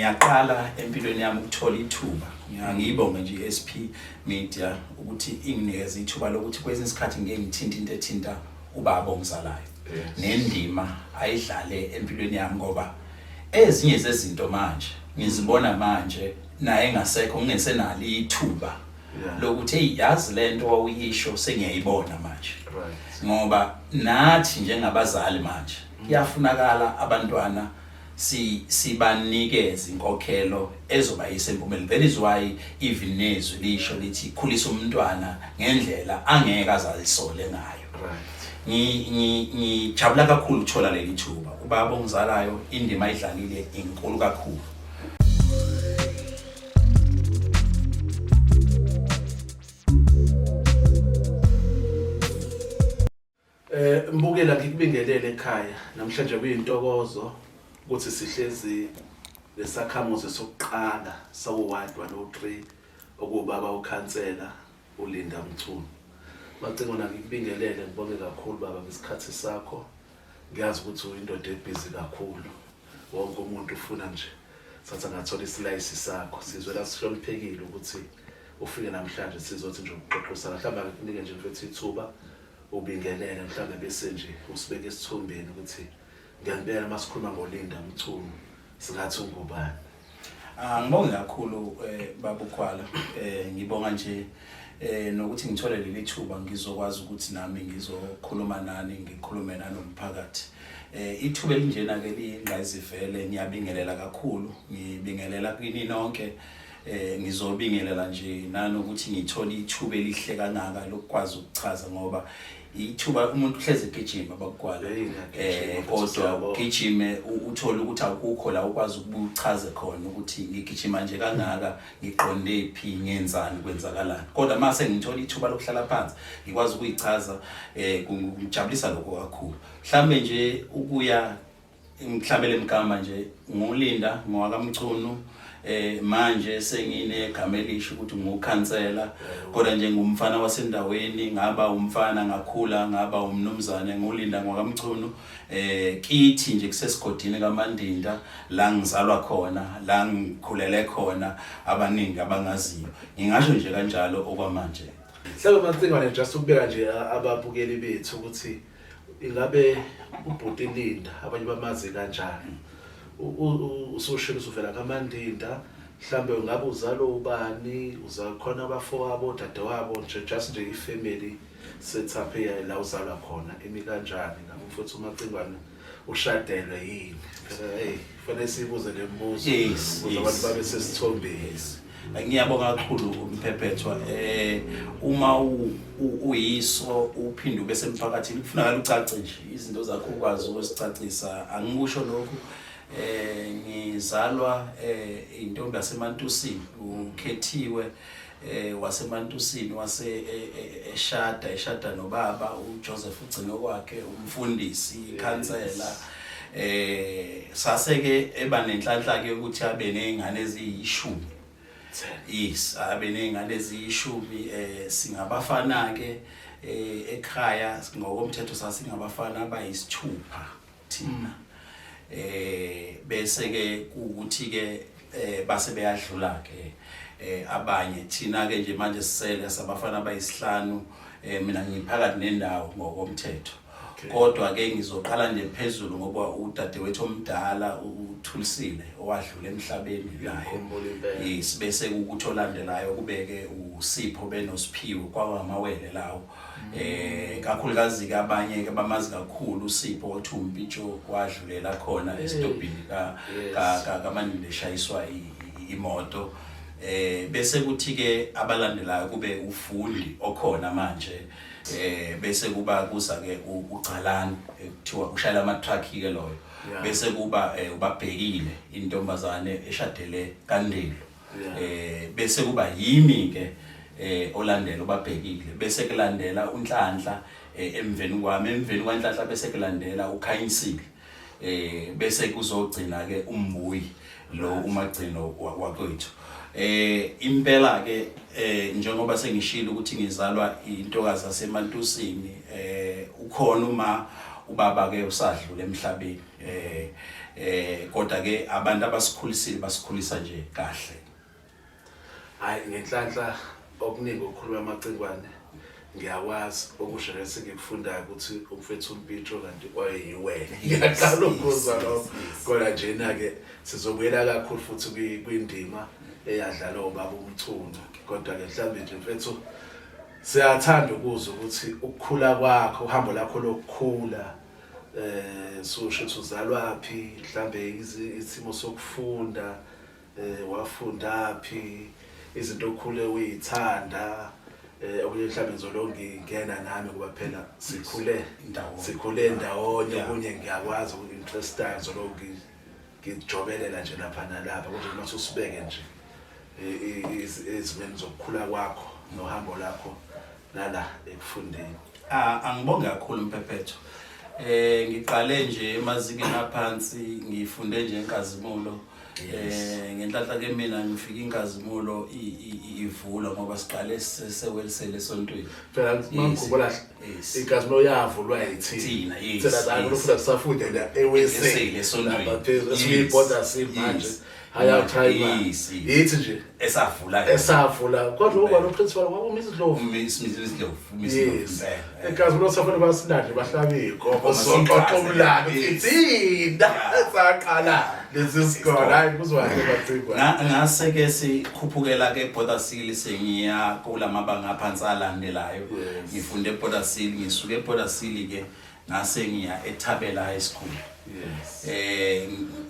ngiyaqala empilweni yami ukuthola ithuba ngiyibonge nje iSP Media ukuthi inginikeze ithuba lokuthi kwesinye isikhathi ngeke ngithinta into ethinta ubaba ongizalayo nendima ayidlale empilweni yami ngoba ezinye zezinto manje ngizibona manje naye engasekho ngingesenalo ithuba lokuthi hey yazi lento wawuyisho sengiyayibona manje ngoba nathi njengabazali manje kuyafunakala abantwana sibanikeze inkokhelo ezoba yisempumelelo. That is why even nezwi lisho lithi khulisa umntwana ngendlela angeke azalisole ngayo. Ngijabula kakhulu ukuthola leli thuba. Ubaba ongizalayo indima ayidlalile inkulu kakhulu. Mbukela ngikubingelele ekhaya namhlanje kuyintokozo ukuthi sihlezi lesakhamuzi sokuqala sawo1 103 okubaba ukhansela uLinda Mchunu. Bacinga na ngikubingelele ngibonge kakhulu baba ngesikhathi sakho. Ngiyazi ukuthi uyindoda ebusy kakhulu. Wonke umuntu ufuna nje sathi angathola isilayisi sakho. Sizwe la sihloniphekile ukuthi ufike namhlanje sizothi nje ukuxoxisana. Mhlawumbe ngikunike nje mfethu ithuba ubingelele mhlawumbe bese nje usibeke esithombeni ukuthi ngiyabela masikhuluma ngoLinda Mchunu singathi ungubani. Ngibonga kakhulu baba uKhwala. Ngibonga nje nokuthi ngithole leli thuba ngizokwazi ukuthi nami ngizokhuluma nani ngikhulume nanomphakathi. Ithuba elinjena ke lingazivele ngiyabingelela kakhulu ngibingelela kini nonke. Ngizobingelela nje nanokuthi ngithola ithuba elihle kangaka lokwazi ukuchaza ngoba ithuba umuntu uhleze egijima bakukwala kodwa gijime uthola ukuthi akukho la ukwazi ukubuchaze khona ukuthi ngigijima nje kangaka ngiqonde phi ngenzani kwenzakalani kodwa mase ngithola ithuba lokuhlala phansi ngikwazi ukuyichaza kungijabulisa lokho kakhulu mhlambe nje ukuya mhlabele emgama nje nguLinda ngowakamchunu manje sengine igama elisho ukuthi ngukhansela kodwa nje ngumfana wasendaweni ngaba umfana ngakhula ngaba umnumzane nguLinda ngowakamchunu kithi nje kusesigodini kaMandinda la ngizalwa khona la ngikhulele khona abaningi abangaziyo ngingasho nje kanjalo okwamanje. Mhlawumbe mancingwane just ukubeka nje ababukeli bethu ukuthi ingabe ubhuti Linda abanye bamazi kanjani usushilo uvela kaMandinda mhlambe ungabe uzalo ubani uzakhona abafowabo dadewabo nje just nje ifamily setup la uzalwa khona imi kanjani ngafuthi umacingwane ushadelwe yini hey fanele sibuze lembuzo abantu babe sesithombeni. Ngiyabonga kakhulu umphephetwa uma uyiso uphinde ube semphakathini kufuneka ucace nje izinto zakho ukwazi ukuzicacisa angikusho lokho ngizalwa intombi yaseMantusini ukhethiwe waseMantusini wase eshada nobaba uJoseph ugcino kwakhe umfundisi ikhansela saseke eba nenhlanhla ke ukuthi abe nezingane eziyishumi. Yes abe nezingane eziyishumi singabafana ke ekhaya ngokomthetho sasingabafana abayisithupha thina bese ke ukuthi ke base beyadlula ke abanye thina ke nje manje sisele sabafana abayisihlanu mina ngiphakathi nendawo ngokomthetho kodwa ke ngizoqala nje phezulu ngoba udadewethu omdala uThulisile owadlula emhlabeni naye bese ukuthi olandelayo kubeke uSipho benosiphiwe kwabangamawele lawo kakhulukazi ke abanye ke bamazi kakhulu uSipho oThumbitsho wadlulela khona esitobhini kaMandinda eshayiswa imoto bese kuthi ke abalandelayo kube ufundi okhona manje bese kuba kuza ke uGcalani ekuthiwa ushayela ama truck ke loyo bese kuba ubabhekile intombazane eshadele kaNdelo bese kuba yimi ke olandela ubabhekile bese kulandela uNhlanhla emveni kwaNhlanhla bese kulandela uKhanyisile bese kuzogcina ke uMbuyi lo umagcino wakwethu impela ke njengoba sengishilo ukuthi ngizalwa intokazi yaseMantusini ukhona uma ubaba ke usadlula emhlabeni kodwa ke abantu abasikhulisile basikhulisa nje kahle. Hayi ngenhlanhla okuningi ukukhuluma amacingwane ngiyakwazi okusho lesi ngikufundayo ukuthi umfethu uMpitro kanti kwayiwena. Ngiyaqala ukuzwa lo kodwa njena ke sizobuyela kakhulu futhi kwindima eyadlalwa ubaba uMthunzi. Kodwa ke mhlambe nje mfethu siyathanda ukuzwa ukuthi ukukhula kwakho uhambo lakho lokukhula susho ukuthi uzalwaphi mhlambe isimo sokufunda wafundaphi izinto okhule uyithanda okunye mhlambe ngizolongingena nami kuba phela sikhule ndawonye kunye ngiyakwazi uinterestayo ngijobelela nje lapha nalapha konje mase usibeke nje izimeni zokukhula kwakho nohambo lakho nala ekufundeni. Angibonge kakhulu Mphephethu. Ngiqale nje emazingeni aphansi ngifunde nje eNkazimulo. Ngenhlanhla ke mina ngifika iNkazimulo ivula ngoba siqale sewelisele esontweni. Phela mangikhumbula iNkazimulo yavulwa yithina. Thina la ngifuna kusafunda la ewesele esontweni. Lapha siyibhoda simanje. Hayawuthayima yithi nje esavula kodwa uba no principal kwakumisa idlovu Enkazimlo safuna basinande bahlaba igogo soqoqa umlando ithina esaqala lezi sikole hayi kuzwahle bacingwa ngase ke sikhuphukela ke eBodasili sengiya kulamabanga aphansi alandelayo ngifunde eBodasili ngisuke eBodasili ke ngase ngiya eThabela High School.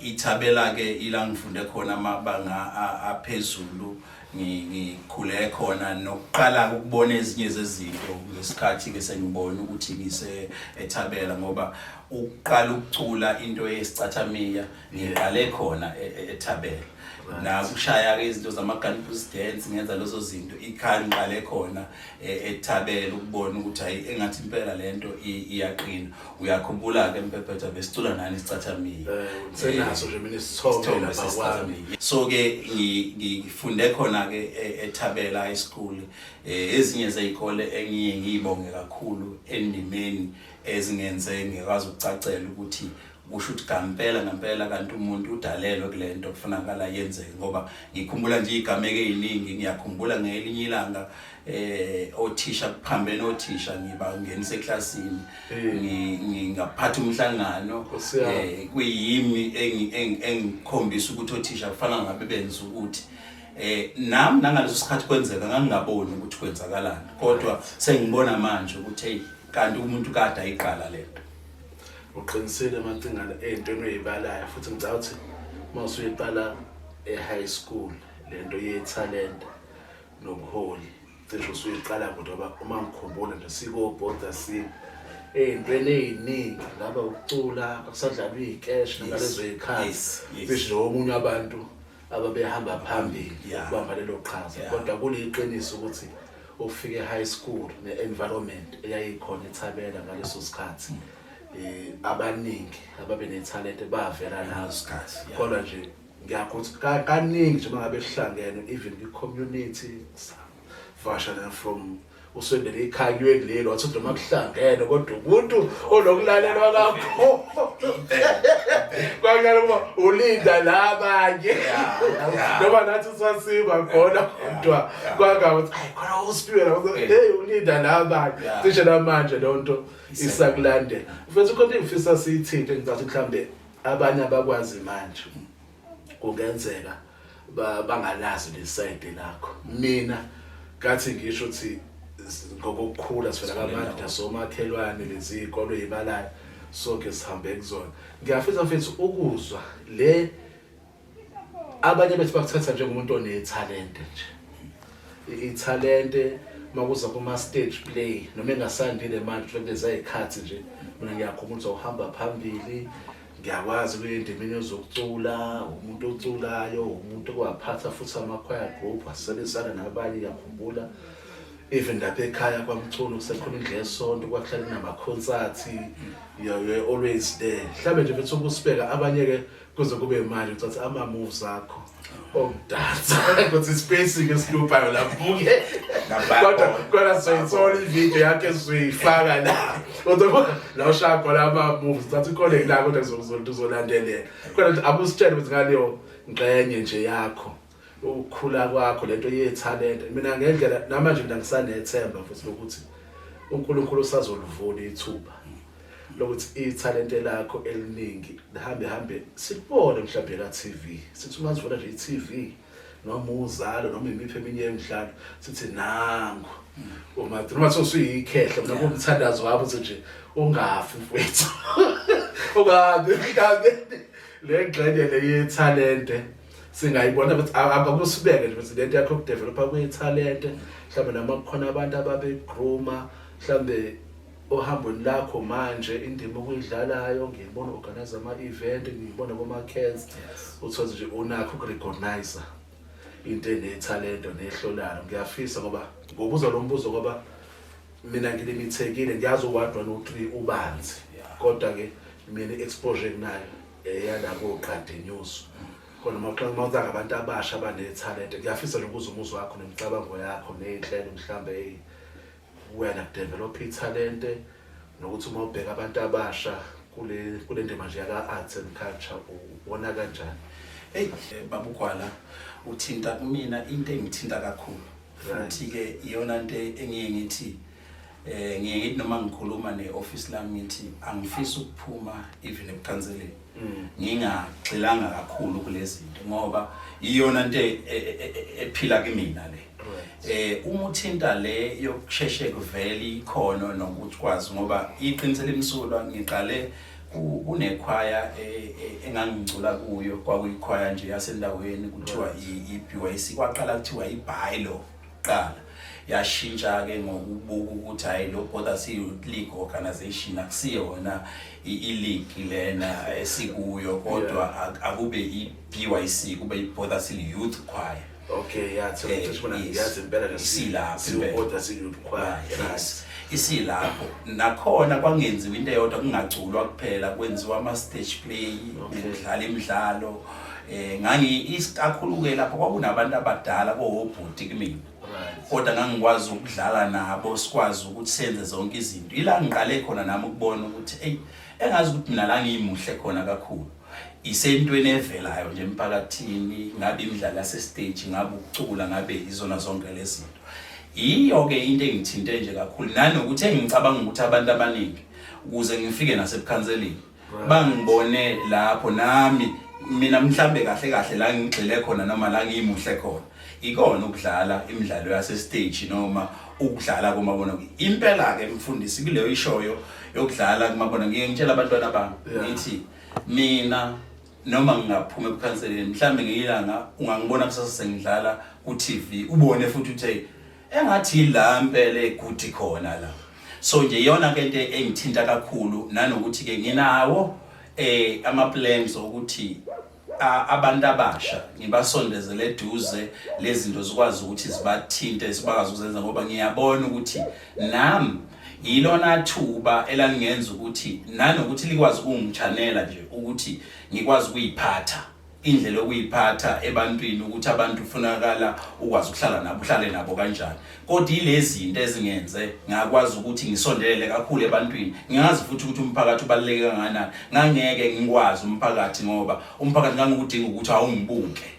Ithabela ke ila ngifunde khona amabanga aphezulu ngikhule khona nokuqala ukubona ezinye zezinto ngesikhathi ke sengibona ukuthi ngise eThabela ngoba uqala ukucula into yesicathamiya ngiqale khona eThabela na kushaya ke izinto zamacampus dance ngenza lezo zinto ikhaya ngiqale khona eThabela ukubona ukuthi hayi engathi impela lento iyaqina uyakhumbula ke Mphephethu besicula nani isicathamiya senaso nje mina isithombe lapha kwami so ke ngifunde khona ke eThabela High School ezinye zezikole engiye ngibonge kakhulu endimeni ezingenze ngikwazi ukucacela ukuthi kusho ukuthi ngempela kanti umuntu udalelwe kulento kufanele yenzeke ngoba ngikhumbula nje igameke eziningi ngiyakhumbula ngelinye ilanga othisha kuphambene othisha ngiba ngenise eklasini ngingaphatha umhlangano kuyimi engikhombisa ukuthi othisha kufanele ngabe benza ukuthi nami nangaleso sikhathi kwenzeka ngangingaboni ukuthi kwenzakalani kodwa sengibona manje ukuthi hey kanti umuntu kade ayiqala lento uqinisele amacingana entweni oyibalayo futhi ngicabanga ukuthi mawusuyiqala high school lento yetalent nobuholi cishe usuyiqala ngoba uma ngikhumbula nje sikobhoda entweni eziningi ngaba ukucula akusadlalwa izikeshi ngalezo ikhazi cishe omunye abantu ababehamba phambili ukubamba lelo qhaza kodwa kuliqiniso ukuthi ufike high school ne-environment eyayikhona eThabela ngaleso sikhathi abaningi ababe netalent bavela nazo kodwa nje ngiyakhuthi kaningi nje mangabe sihlangene even i-community fashion from usondele ekhaya kulelo wathi noma kuhlangene kodwa umuntu olokulalelwa lakho kwangalo uma ulinda labanye noma nathi sasiba khona kodwa kwangathi hayi khona uSpiwe la hey ulinda labanye cishe namanje lonto isakulandela mfethu konke ngifisa siyithinte ngizathi mhlambe abanye abakwazi manje kungenzeka bangalazi leside lakho mina ngathi ngisho ukuthi ngokukhula sivela kamanje nasomakhelwane lezi ikolo ezibalayo sonke sihambe kuzona ngiyafisa mfethu ukuzwa le abanye bethu bakuthatha njengomuntu onetalent nje italent makuza kuma stage play noma engasandile manje futhi ezayikhathi nje mina ngiyakhumbula uhamba phambili ngiyakwazi kuyindimini yokucula umuntu oculayo umuntu okwaphatha futhi ama-choir group asebenzisana nabanye ngiyakhumbula even lapha ekhaya kwamculo kusekhona indlela yesonto kwakuhlala kunama-concerts you're always there mhlawumbe nje mfethu ukusibeka abanye ke kuze kube manje ukuthi ama-moves akho okudansa ukuthi spacing esiluphayo lapho kodwa soyithola ivideo yakhe esiyifaka la kodwa la ushaya khona ama-movies thatha ikoleki la kodwa uzolandelela khona nje akusitshele ukuthi ngaleyo ngxenye nje yakho ukukhula kwakho lento yethalente mina ngendlela namanje mina ngisanethemba futhi lokuthi uNkulunkulu usazolivula ithuba lokuthi ithalente lakho eliningi lihambe sikubone mhlawumbe la TV sithi uma sivula nje iTV noma uzalo noma imiphi eminye emidlalo sithi nangu uma usuyikhehle noma umthandazo wabo nje ungafi mfowethu ungabe le ngxenye le yethalente singayibona ukuthi akusibeke nje ukuthi lento yakho ukudevelopa kwethalente mhlawumbe namakhona abantu ababegruma mhlawumbe ohambweni lakho manje indima okuyidlalayo ngiyibona organize ama-event ngiyibona kuma-cans uthola nje unakho ukurecognize into enethalente nehlolayo ngiyafisa ngoba ngobuza lo mbuzo ngoba mina ngilimithekile ngiyazi uwadwa no3 ubanzi kodwa ke mina exposure kunayo eyalabo qade news khona mawuza ngabantu abasha abanethalente ngiyafisa nje ukuza umuzi wakho nemicabango yakho nezinhlelo mhlambe wena develop ithalente nokuthi uma ubheka abantu abasha kule ndima nje yaka arts and culture ubona kanjani. Hey babugwala uthinta kumina into engithinta kakhulu futhi ke iyona into engiye ngithi ngiye noma ngikhuluma neoffice lami ngithi angifisi ukuphuma even ebukanzeleni ngingagxilanga kakhulu kulezi zinto ngoba iyona into ephila kimina le uma uthinta le yokusheshe kuvele ikhono nokuthi kwazi ngoba iqinisele imsulwa ngiqale kunekhwaya engangicula kuyo kwakuyikhwaya nje yasendaweni kuthiwa iBYC kwaqala kuthiwa iBailo qala yashintsha ke ngokubuka ukuthi hayi lo kodwa si league organization akusiyona ileague lena esikuyo kodwa akube iBYC kube iBothasili Youth Choir. Okay yathi uthishona ngiyazi impela lesilapho youth choir isilapho nakhona kwangenziwa into eyodwa kungaculwa kuphela kwenziwa ama stage play ukudlala imidlalo isikakhuluke lapho kwakunabantu abadala kohobhuti kimi kodwa ngangikwazi ukudlala nabo sikwazi ukuthi senze zonke izinto ila ngiqale khona nami ukubona ukuthi engazi ukuthi mina la ngiyimuhle khona kakhulu isentweni evelayo nje emphakathini ngabe imidlalo yase stage ngabe ukucula ngabe izona zonke lezinto iyo ke into engithinte nje kakhulu nanokuthi engicabanga ukuthi abantu abaningi ukuze ngifike nasebukhanseleni bangibone lapho nami mina mhlambe kahle la ngigxile khona noma la ngiyimuhle khona ikona ukudlala imidlalo yase stage noma ukudlala kumabona impela ke mfundisi kuleyo ishoyo yokudlala kumabona ngiyengitshela abantwana bami ngithi mina noma ngingaphuma ebukhanseleni mhlambe ngiyilanga ungangibona kusasa sengidlala ku TV ubone futhi uthi engathi la impela eguti khona la so nje yona ke into engithinta kakhulu nanokuthi ke nginawo ama plans ukuthi abantu abasha ngibasondezele eduze lezinto zikwazi ukuthi zibathinte sibakazi ukuzenza ngoba ngiyabona ukuthi nami yilona thuba elangenza ukuthi nanokuthi likwazi ukungichanela nje ukuthi ngikwazi ukuyiphatha indlela okuyiphatha ebantwini ukuthi abantu kufunakala ukwazi ukuhlala nabo uhlale nabo kanjani kodwa ilezi zinto ezingenze ngakwazi ukuthi ngisondelele kakhulu ebantwini ngiyazi futhi ukuthi umphakathi ubaluleke kangakanani ngangeke ngikwazi umphakathi ngoba umphakathi ngangikudinga ukuthi awungibuke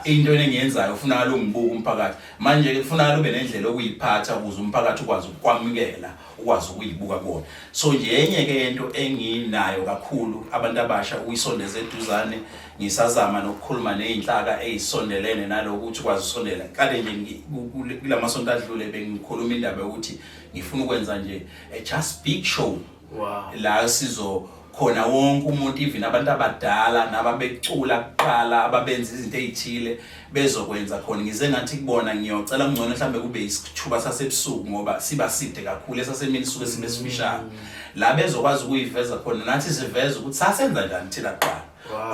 into engiyenzayo ufuna lo ngibuka umphakathi manje kufunakala ube nendlela okuyiphatha ukuze umphakathi ukwazi ukwamukela ukwazi ukuyibuka kuona so nje enye ke into enginayo kakhulu abantu abasha uyisondeze eduzane ngisazama nokukhuluma nezinhlaka ezisondelene naloko ukuthi ukwazi usondela kade nje kulamasonto adlule bengikhuluma indaba ukuthi ngifuna ukwenza nje a just big show la sizo khona wonke umuntu even abantu abadala nababecula kuqala ababenza izinto ezithile bezokwenza khona ngize ngathi kubona ngiyocela ngcono mhlambe kube isithuba sasebusuku ngoba siba side kakhulu esasemini suke sibe sifishane la bezokwazi ukuyiveza khona nathi siveza ukuthi sasenza njani thina kuqala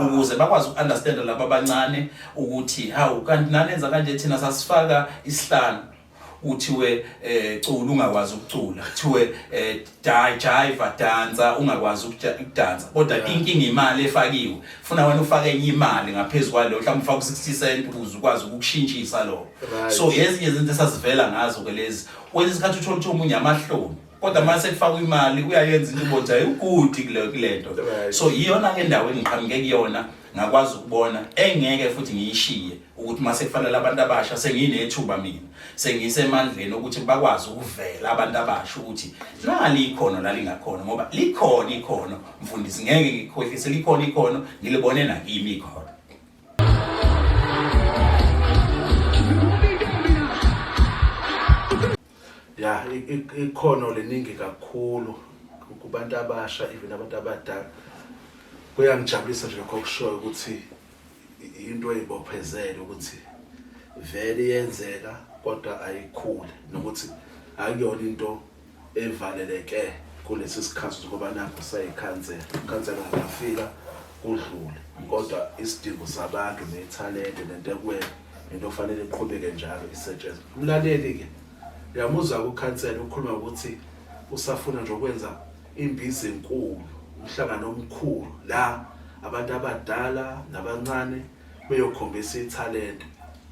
ukuze bakwazi ukunderstand laba abancane ukuthi hawu kanti nanenza kanje thina sasifaka isihlanu uthiwe cula ungakwazi ukucula kuthiwe jive dansa ungakwazi ukudansa kodwa inkinga imali efakiwe funa wena ufake enye imali ngaphezulu kwalo mhlawumbe ufaka 60 cent ukuze ukwazi ukushintshisa lo so ezinye izinto esasivela ngazo ke lezi kwesinye isikhathi uthola ukuthi umunye amahloni kodwa mase kufaka imali uyayenza into ubonza ukuthi kulento so iyona ke indawo engiqhamuke kuyona ngakwazi ukubona engeke futhi ngiyishiye ukuthi mase kufanele abantu abasha senginethuba mina sengisemandleni ukuthi bakwazi ukuvela abantu abasha ukuthi nali ikhono la lingakhona ngoba likhona ikhono mfundisi ngeke ngikhohlise likhona ikhono ngilibone nakimi ikhono. Ya ikhono leningi kakhulu kubantu abasha even abantu abadala kuyangijabulisa nje lokho kushoyo ukuthi into eyibophezela ukuthi vele yenzeka kodwa ayikhule nokuthi akuyona into evaleleke kulesi sikhathi ngoba nakho sayikhansela ngafika kudlule kodwa isidingo sabantu nethalente nento ekuwena into ofanele iqhubeke njalo isetshenzwe. Umlaleli ke uyamuzwa ukukhansela ukhuluma ukuthi usafuna nje ukwenza imbizi enkulu umhlangano omkhulu la abantu abadala nabancane beyokhombisa ithalente.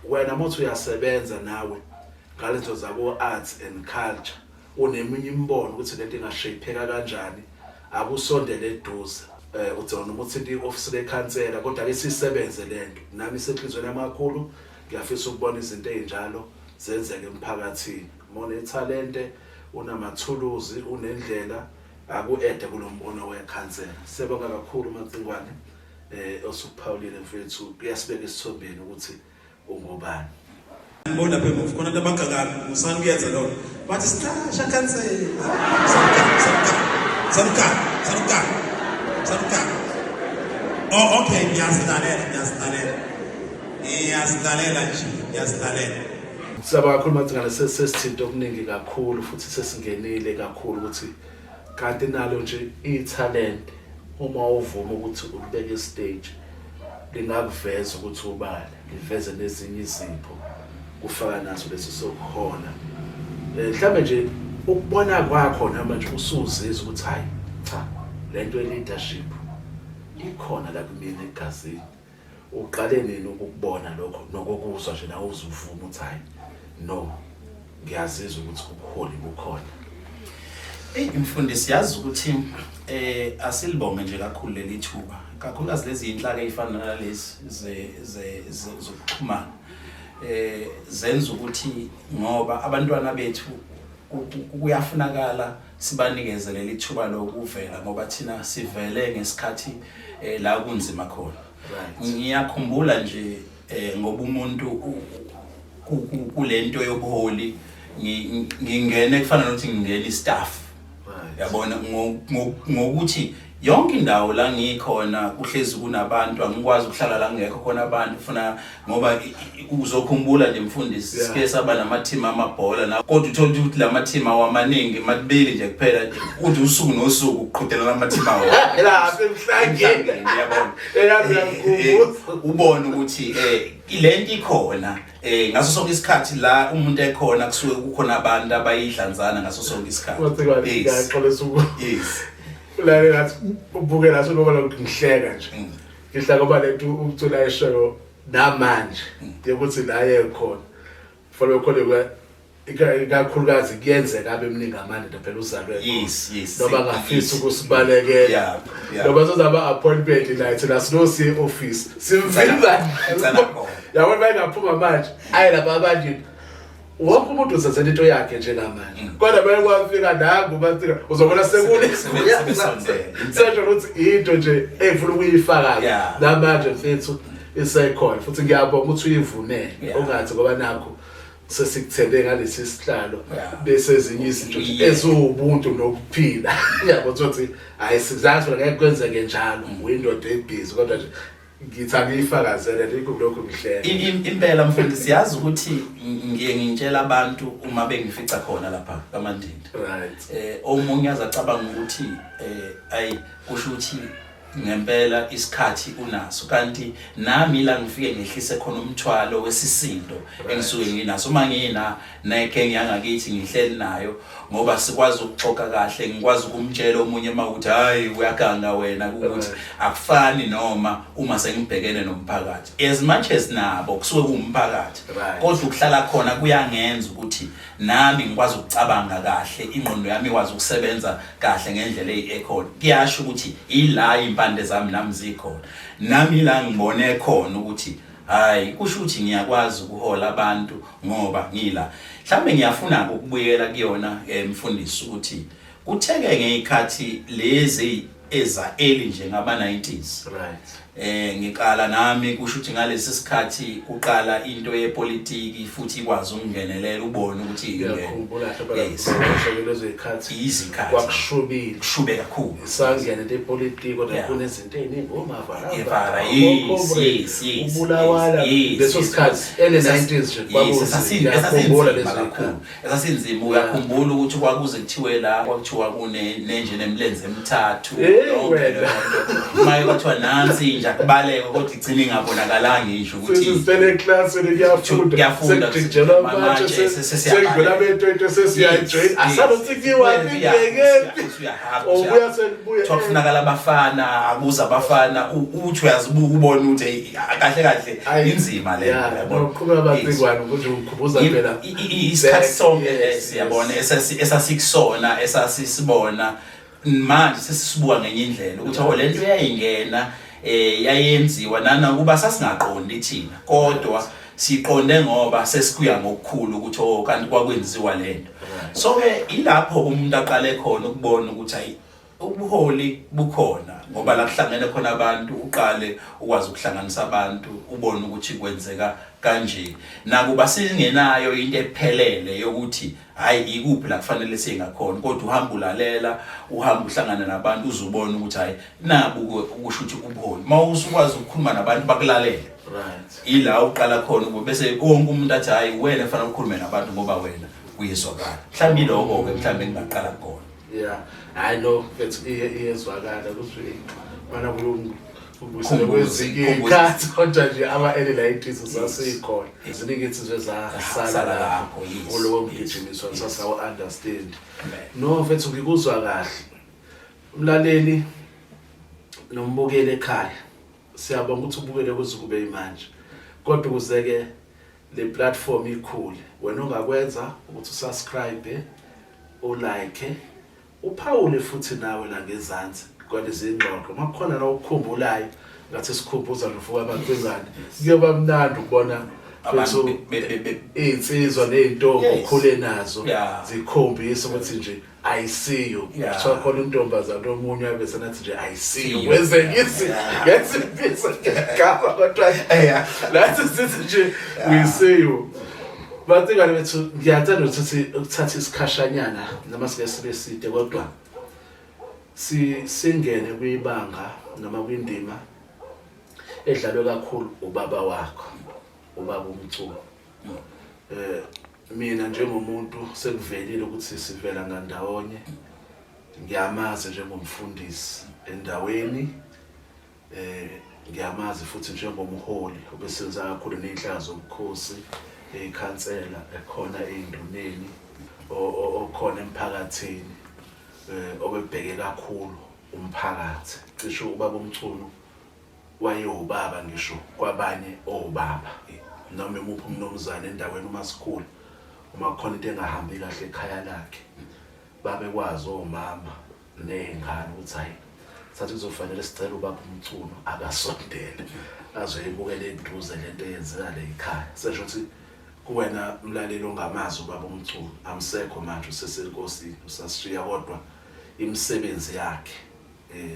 Wena mothi uyasebenza nawe ngalezo zabo arts and culture uneminye imbono ukuthi lento ingashaypheka kanjani akusondele eduze uthona ukuthi i-office lekhansela kodwa ke sisebenze lento nami isenhlizweni amakhulu ngiyafisa ukubona izinto ezinjalo zenzeke emphakathini. Mona ithalente unamathuluzi unendlela aku-ede kulombono wekhansela. Sibonga kakhulu Macingwane osuphawulile mfethu kuyasibeka isithombeni ukuthi ungubani. Ngibona phela ufuna abantu abangaka usana kuyenza lokho bathi sisasha khansela saruka oh okay ngiyasilalela nje. Siyabonga kakhulu Macingwane sesithinto okuningi kakhulu futhi sesingenile kakhulu ukuthi kanti nalo nje ithalente uma uvuma ukuthi ulibeke stage lingakuveza ukuthi ubani liveze nezinye izipho kufaka naso leso sokuhola mhlambe nje ukubona kwakho namanje usuzizwa ukuthi hayi cha lento ye-leadership ikhona la kumina egazini. Uqale nini ukubona lokho nokukuzwa nje nawe uzuvuma ukuthi hayi no ngiyazizwa ukuthi ubuholi bukhona? Mfundisi yazi ukuthi asilibonge nje kakhulu leli thuba kakhulukazi lezi inhlaka ezifana nalezi zokuxhumana zenza ukuthi ngoba abantwana bethu kuyafunakala sibanikeze leli thuba lokuvela ngoba thina sivele ngesikhathi la kunzima khona. Ngiyakhumbula nje ngoba umuntu kulento yobuholi ngingene kufana nokuthi ngingena istaff yabona ngokuthi yonke indawo la ngikhona kuhlezi kunabantu angikwazi ukuhlala la ngekho khona abantu ufuna ngoba uzokhumbula nje mfundisi sike saba nama team amabhola na kodwa uthola ukuthi lama team awamaningi matibili nje kuphela uthi usuku nosuku uqhudelana ama team awo la semhlangeni yabona ubone ukuthi ilento ikhona ngaso sonke isikhathi la umuntu ekhona kusuke kukhona abantu abayidlanzana ngaso sonke isikhathi. Ngiyaqolisa yes la ngathi ubukela so ngoba ngihleka nje ngihlaka ngoba lento ukuthola eshoyo namanje ukuthi la yekhona follow khona ikakhulukazi kuyenzeka abe mningi amandla phela uzalwe noma ngafisa ukusibalekela ngoba sozaba appointment la thina sino si office simvimba yabona bayengaphuma manje ayilapha abanje wonke umuntu uzenza into yakhe njengamanje kodwa bayekwafika nangu bathi uzobona sekule senzo ukuthi into nje efuna ukuyifaka namanje mfethu isekhona futhi ngiyabonga ukuthi uyivunele ongathi ngoba nakho sesikuthende ngalesi sihlalo bese ezinye izinto eziwubuntu nokuphila yabona ukuthi ayisizazi ngeke kwenzeke njalo uyindoda ebhizi kodwa nje ngithi angiyifakazele lokho ngihlela impela mfundisi siyazi ukuthi ngiye ngintshela abantu uma bengifica khona lapha kaMandindi right omunye azacabanga ukuthi ayi kusho ukuthi ngempela isikhathi unaso kanti nami la ngifike ngehlise khona umthwalo wesisindo engisuke nginaso uma ngina neke ngiyangakithi ngihleli nayo ngoba sikwazi ukuxoxa kahle ngikwazi ukumtshela omunye mawuthi hayi uyaganga wena ukuthi akufani noma uma sengibhekene nomphakathi as much as nabo kusuke kuumphakathi kodwa ukuhlala khona kuyangenza ukuthi nami ngikwazi ukucabanga kahle ingqondo yami ikwazi ukusebenza kahle ngendlela eyikhona kuyasho ukuthi ila impande zami nami zikhona nami la ngibone khona ukuthi hayi kusho ukuthi ngiyakwazi ukuhola abantu ngoba ngila mhlambe ngiyafuna ukubuyela kuyona mfundisi ukuthi kutheke ngezikhathi lezi eza early nje ngaba 90s ngiqala nami kusho ukuthi ngalesi sikhathi uqala into yepolitiki futhi ikwazi ukungenelela ubone ukuthi ngiyakhumbula phela lezo izikhathi kwakushubile kushube kakhulu sangena into yepolitiki kodwa kunezinto eziningi evara yes ubulawala leso sikhathi ele 90s nje kwakuzakhumbula lezo zikhulu esasinzima uyakhumbula ukuthi kwakuze kuthiwe la kwakuthiwa kunenje nemlenze emithathu maye kwathiwa nansi nje akubaleka kodwa igcina ingabonakala ngisho ukuthi sisele class kuyafunda sijela manje sesiyadlula be20 sesiyajoin asalotsikiwa ibheke obuya sekubuya kufunakala abafana akuza abafana uthi uyazibuka ubone ukuthi kahle kahle inzima le yabona uqhubeka abazikwana ukuthi ukukhubuza phela isikhathi sonke siyabona esasikusona esasisibona manje sesisibuka ngenye indlela ukuthi lento yayingena yayenziwa nana kuba sasingaqondi thina kodwa siqonde ngoba sesikuya ngokukhulu ukuthi kanti kwakwenziwa lento so ke ilapho umuntu aqale khona ukubona ukuthi hayi ubuholi bukhona ngoba la kuhlangene khona abantu uqale ukwazi ukuhlanganisa abantu ubone ukuthi kwenzeka kanje nakuba singenayo into ephelele yokuthi hayi ikuphi la kufanele singakhona kodwa uhamba ulalela uhamba uhlangana nabantu uzubona ukuthi hayi nabu ukusho ukuthi ubuholi mawusukwazi ukukhuluma nabantu bakulalela ila uqala khona bese wonke umuntu athi hayi wena kufanele ukukhulume nabantu ngoba wena uyizwakala mhlawumbe lokho ke mhlawumbe ngingaqala khona I know it's iyezwakala ukuthi mana ubusele kwezikhathi kodwa nje ama early 90s sasikhona ziningi insizwe zasala lapho kulowo mgijimiswa sasawo understand no mfethu ngikuzwa kahle umlaleli nombukeli ekhaya siyabonga ukuthi ubukele kuze kube manje kodwa kuzeke le platform ikhule wena ongakwenza ukuthi subscribe ulike uphawule futhi nawe la ngezansi kwalezi ingxoxo makukhona la ukukhumbulayo ngathi sikhumbuza nofuka abantu bezani kuyoba mnandi ukubona abantu insizwa nezintombi ukhule nazo zikhombisa ukuthi nje I see you so khona intombazana omunye bese nathi nje I see you wenze ngisi ngesiphiso ngakho kodwa lathi sithi nje we see you bathi ngale bethu ngiyathanda ukuthi ukuthatha isikhashanyana noma sike sibe side kodwa singene kuyibanga noma kwindima edlalwe kakhulu ubaba wakho ubaba uMculo mina njengomuntu sekuvelile ukuthi sivela ngandawonye ngiyamazi njengomfundisi endaweni ngiyamazi futhi njengomholi obesenza kakhulu nezinhlaka zomkhosi ekhansela ekhona enduneni okhona emphakathini obebheke kakhulu umphakathi cishe ubaba uMculo wayewubaba ngisho kwabanye obaba noma emuphi umnomzana endaweni uMasikhulu uma khona into engahambi kahle ekhaya lakhe babekwazi omama nezingane ukuthi hayi sathi kuzofanele sicela ubaba uMculo akasondele azoyibukela eduze lento eyenzekala ekhaya sesho ukuthi kuwena umlaleli ongamazi ubaba uMculo amsekho manje usesenkosini usasishiya kodwa imisebenzi yakhe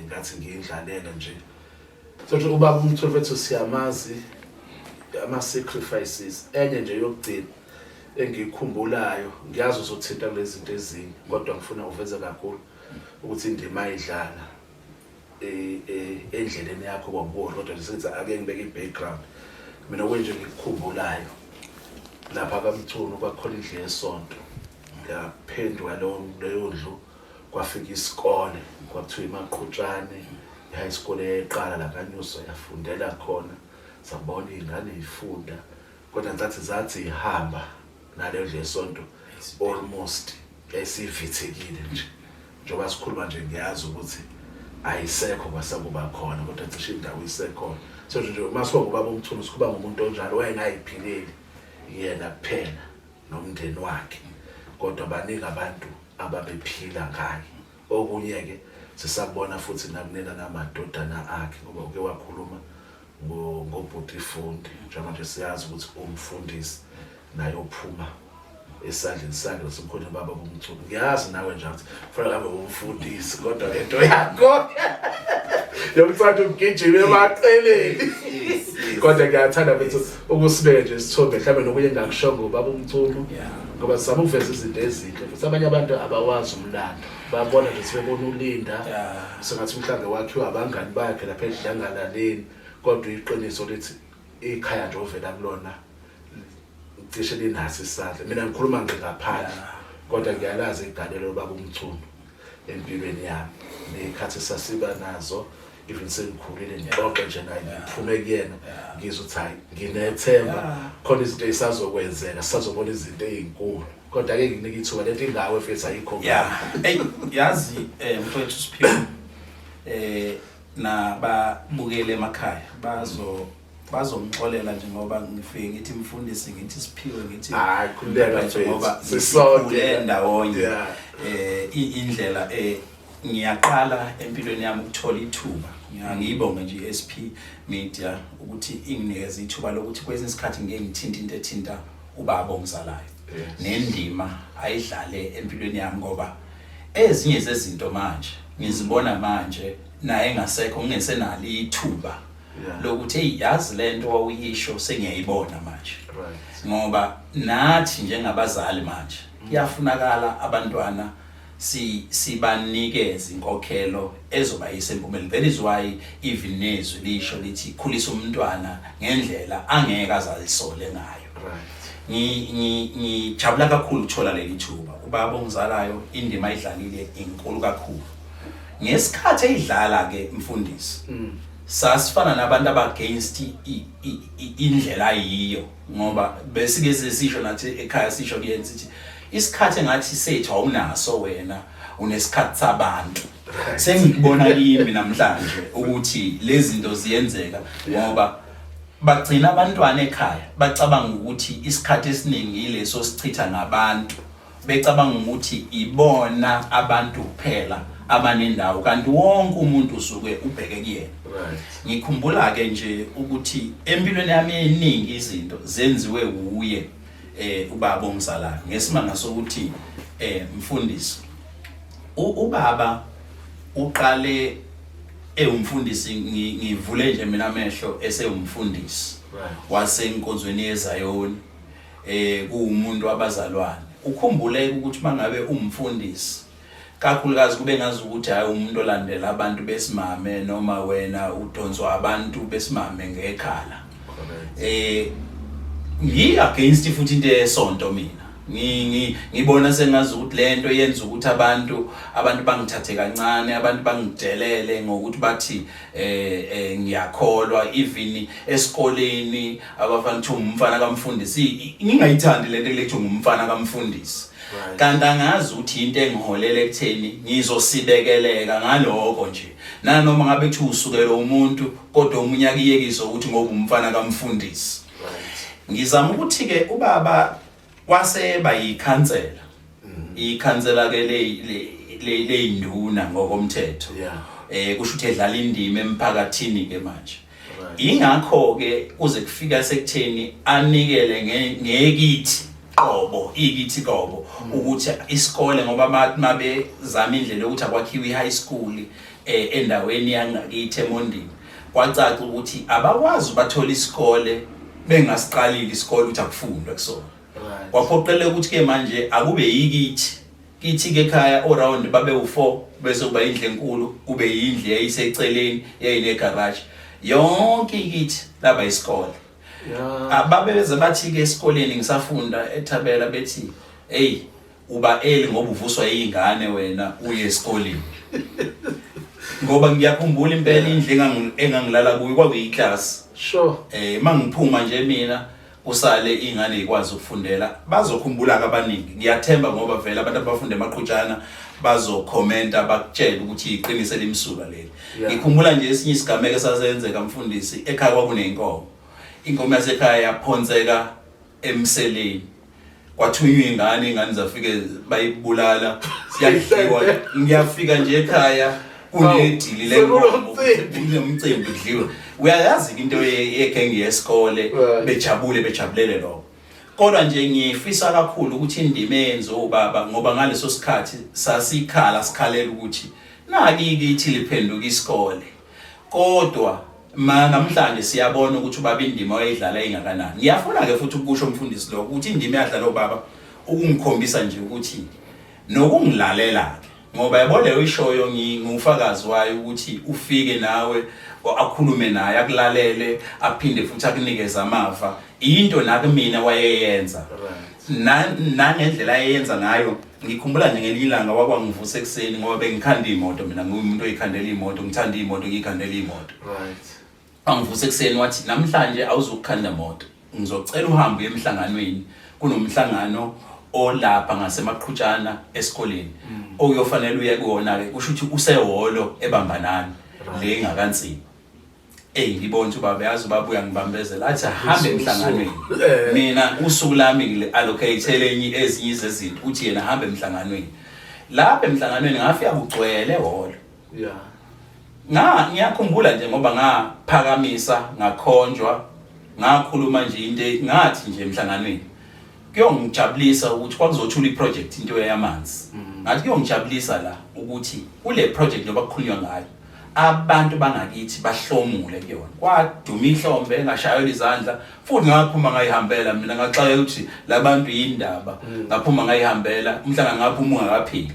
ngathi ngiyidlalela nje sothi ubaba uMculo wethu siyamazi ama sacrifices enye nje yokugcina engikhumbulayo ngiyazi uzothinta kulezi zinto ezinye kodwa ngifuna uveze kakhulu ukuthi indima ayidlala endleleni yakho kwabuho kodwa ngisenza ake ngibeke i-background mina okwenje ngikukhumbulayo lapha kaMculo kwakhona indlu yesonto yaphendwa leyo ndlu kwafika isikole kwakuthiwa iMaqhutshane high school eqala la kaNyuso yafundela khona sabona izingane zifunda kodwa ngicathi zathi ihamba nale ndlela sonto almost esivithekile nje njengoba sikhuluma nje ngiyazi ukuthi ayisekho kwasakuba khona kodwa cishe indawo isekhona so nje mase ngubaba uMthunu sikuba ngumuntu onjalo wayengayiphileli yena kuphela nomndeni wakhe kodwa baningi abantu ababephila ngaye okunye ke sisabona futhi nakunena namadodana akhe ngoba uke wakhuluma ngobhuti Fundi njengoba siyazi ukuthi umfundisi naye uphuma esandleni sakhe simkhona baba boMthunu ngiyazi nawe nje ukuthi kufanele abe umfundisi kodwa lento yakho yokuthatha ukugijima emaceleni kodwa ngiyathanda bethu ukusibeka nje isithombe mhlawumbe nokuye engakushongo baba uMthunu ngoba sizama ukuveza izinto ezinhle futhi abanye abantu abawazi umlando babona nje sebebona uLinda sengathi mhlawumbe wakhiwa abangani bakhe lapha eDlangalaleni kodwa iqiniso lithi ikhaya nje ovela kulona cishe linasi isandla mina ngikhuluma ngingaphandle kodwa ngiyalazi igalelo baba uMthunu empilweni yami nekhathi sasiba nazo even sengikhulile ngixoxe nje naye ngiphume kuyena ngizothi hayi nginethemba khona izinto ezisazokwenzeka sisazobona izinto ezinkulu kodwa ake nginike ithuba lento ingawe futhi ayikho yazi mfowethu Siphiwe nababukele emakhaya bazongixolela nje ngoba ngifike ngithi mfundisi ngithi Siphiwe ngithi hayi khuleka ngoba sisonke ndawonye indlela ngiyaqala empilweni yami ukuthola ithuba ngiyibonga nje SP Media ukuthi inginikeza ithuba lokuthi kwesinye isikhathi ngeke ngithinta into ethinta ubaba ongizalayo nendima ayidlale empilweni yami ngoba ezinye zezinto manje ngizibona manje naye ngasekho ngingesenali ithuba lokuthi hey yazi lento wawuyisho sengiyayibona manje ngoba nathi njengabazali manje kuyafunakala abantwana sibanikeze inkokhelo ezoba yisempumelelo. That is why even nezwi lisho lithi khulisa umntwana ngendlela angeke azalisole ngayo. Ngijabula kakhulu ukuthola leli thuba. Ubaba ongizalayo indima ayidlalile inkulu kakhulu. Ngesikhathi eyidlala ke mfundisi sasifana nabantu abagainst indlela yiyo ngoba besike sisho nathi ekhaya sisho kuyenza ukuthi isikhathi engathi sethu awunaso wena unesikhathi sabantu sengikubona kimi namhlanje ukuthi lezi zinto ziyenzeka ngoba bagcina abantwana ekhaya bacabanga ukuthi isikhathi esiningi yileso sichitha ngabantu becabanga ukuthi ibona abantu kuphela abanendawo kanti wonke umuntu usuke ubheke kuyena. Ngikhumbula ke nje ukuthi empilweni yami eningi izinto zenziwe uye ubaba ongizalayo ngesimanga sokuthi mfundisi ubaba uqale umfundisi ngivule nje mina amehlo esewumfundisi wasenkonzweni yeZayoni kuumuntu abazalwane ukhumbule ukuthi mangabe umfundisi kakhulukazi kube ngazi ukuthi hayi umuntu olandela abantu besimame noma wena udonswa abantu besimame ngekhala ngi against futhi into esonto mina ngibona sengazi ukuthi lento yenza ukuthi abantu bangithathe kancane abantu bangidelele ngokuthi bathi ngiyakholwa even esikoleni abafana ukuthi umfana kamfundisi ngingayithandi lento lethi umfana kamfundisi kanti angazi ukuthi into engiholele ekutheni ngizosibekeleka ngaloko nje nanoma ngabe kuthi usukela umuntu kodwa umunye akiyekisa ukuthi ngoba umfana kamfundisi ngizama ukuthi ke ubaba waseba yikhansela ikhansela ke le induna ngokomthetho kusho ukuthi edlala indima emphakathini ke manje ingakho ke kuze kufika sekutheni anikele ngekithi qobo ukuthi isikole ngoba mabe zama indlela ukuthi akwakhiwe ihigh school endaweni yangakithi eMondini kwacaca ukuthi abakwazi bathola isikole bengasiqalile isikole ukuthi akufundwe kusona kwaphoqeleka ukuthi ke manje akube yikithi ke ekhaya around babe u4 bese kuba indle enkulu kube yindle eyiseceleni yayine garage yonke ikithi laba isikole ababeze bathi ke esikoleni ngisafunda eThabela bethi hey uba eli ngoba uvuswa izingane wena uye esikoleni ngoba ngiyakhumbula impela indlela engangilala kuyo kwakuyiclass. Sure. Mangiphuma nje mina usale ingane ikwazi ukufundela bazokhumbula abaningi. Ngiyathemba ngoba vele abantu abafunda emaqhutshana bazokhomenta bakutshela ukuthi iqinise limsulwa leli. Ngikhumbula nje esinye isigameko sasenzeka mfundisi ekhaya kwakunenkomo. Inkomo yasekhaya yaphonseka emseleni. Kwathunywa ingane zafike bayibulala siyadliwa. Ngiyafika nje ekhaya kunedili lenkomo umcimbi udliwe. Uyayazi into yekhengi yesikole bejabulele lokho. Kodwa nje ngifisa kakhulu ukuthi indima eyenzo ubaba ngoba ngaleso sikhathi sasikhala sikhalela ukuthi naki kithi liphenduka isikole. Kodwa namhlanje siyabona ukuthi ubaba indima oyidlala engakanani. Ngiyafuna ke futhi ukusho umfundisi lo ukuthi indima yadlala ubaba ukungikhombisa nje ukuthi nokungilalela ke ngoba yabo leyo ishoyo ngufakazi wayo ukuthi ufike nawe akhulume naye akulalele aphinde futhi akunikeze amava into nakumina wayeyenza nangendlela ayenza ngayo. Ngikhumbula nje ngelilanga wakwangivusa ekseni ngoba bengikhanda imoto mina ngumuntu oyikhandela imoto ngithanda imoto ngikhandela imoto. Angivusa ekseni wathi namhlanje awuzukukhanda imoto ngizocela uhambe emhlanganweni kunomhlangano olapha ngasemaqhutshana esikoleni okuyofanele uye kuona ke kusho ukuthi usehholo ebambanani le ngakansi. Ngibona ukuthi baba yazi babuya ngibambezela athi ahambe emhlanganweni. Mina usuku lami ngile allocate ezinye izezinto uthi yena ahambe emhlanganweni. Lapha emhlanganweni ngafika kugcwele ehholo. Ngiyakhumbula nje ngoba ngaphakamisa ngakhonjwa ngakhuluma nje into ngathi nje emhlanganweni kuyongijabulisa ukuthi kwakuzothula iproject into yamanzi. Ngathi kuyongijabulisa la ukuthi kule project loba kukhulunywa ngayo abantu bangakithi bahlomule kuyona. Kwaduma ihlombe ngashayela izandla futhi ngaphuma ngayihambela mina ngaxaka ukuthi labantu yindaba ngaphuma ngayihambela umhlanga ngaphuma ungakaphili.